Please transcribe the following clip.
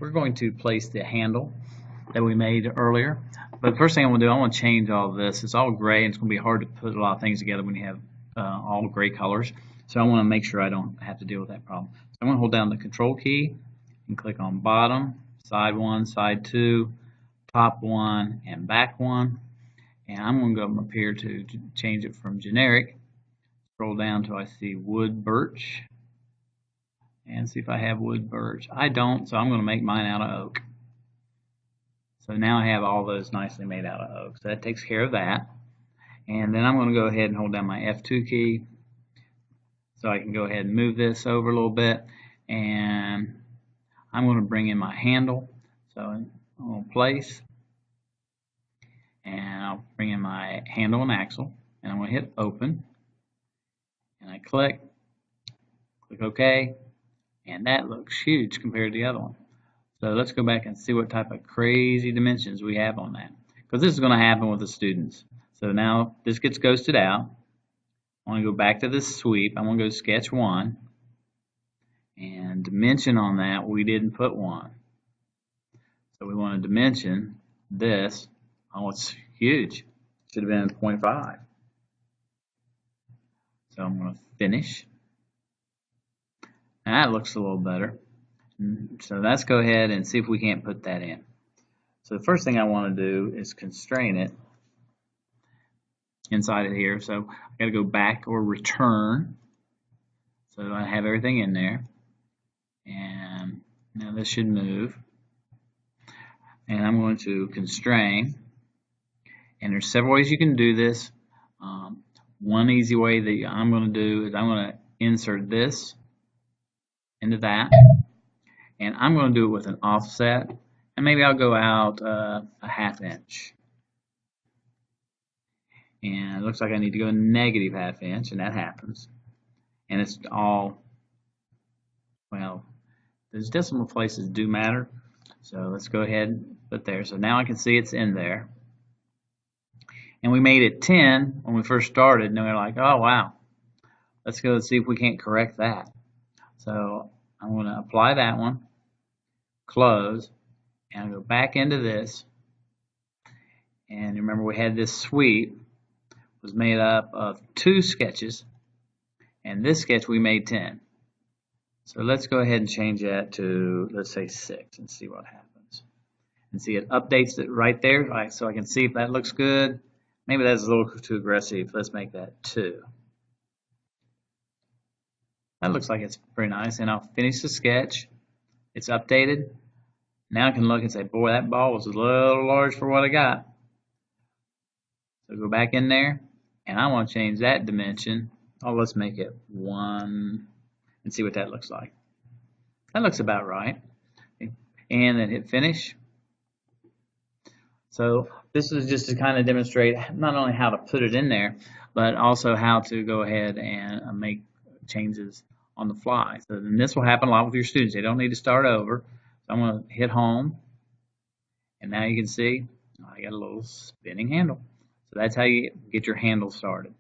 we're going to place the handle that we made earlier. But the first thing I want to do, I want to change all of this. It's all gray, and it's going to be hard to put a lot of things together when you have all gray colors. So I want to make sure I don't have to deal with that problem. So I'm going to hold down the Control key and click on bottom, side 1, side 2, top 1, and back 1. And I'm going to go up here to change it from generic. Scroll down till I see wood birch. And see if I have wood birch. I don't, so I'm going to make mine out of oak. So now I have all those nicely made out of oak. So that takes care of that. And then I'm going to go ahead and hold down my F2 key so I can go ahead and move this over a little bit. And I'm going to bring in my handle. So I'm going to place. And I'll bring in my handle and axle. And I'm going to hit open. And I click OK. And that looks huge compared to the other one. So let's go back and see what type of crazy dimensions we have on that. Because this is going to happen with the students. So now this gets ghosted out. I want to go back to this sweep. I want to go to sketch 1. And dimension on that, we didn't put 1. So we want to dimension this. Oh, it's huge. Should have been 0.5. So I'm going to finish. That looks a little better. So let's go ahead and see if we can't put that in. So the first thing I want to do is constrain it inside of here. So I got to go back or return. So I have everything in there. And now this should move. And I'm going to constrain. And there's several ways you can do this. One easy way that I'm going to do is I'm going to insert this into that, and I'm going to do it with an offset, and maybe I'll go out a ½ inch, and it looks like I need to go negative ½ inch, and that happens, and it's all, well, those decimal places do matter, so let's go ahead and put there. So now I can see it's in there, and we made it 10 when we first started, and we're like, oh wow, let's go see if we can't correct that. So I'm going to apply that one, close, and I'll go back into this. And remember, we had this sweep was made up of 2 sketches, and this sketch we made 10. So let's go ahead and change that to, let's say 6, and see what happens. And see, it updates it right there, so I can see if that looks good. Maybe that's a little too aggressive. Let's make that 2. That looks like it's pretty nice, and I'll finish the sketch. It's updated. Now I can look and say, boy, that ball was a little large for what I got. So go back in there, and I want to change that dimension. Oh, let's make it 1 and see what that looks like. That looks about right. And then hit finish. So this is just to kind of demonstrate not only how to put it in there, but also how to go ahead and make changes on the fly. So then this will happen a lot with your students. They don't need to start over. So I'm going to hit home, and now you can see I got a little spinning handle. So that's how you get your handle started.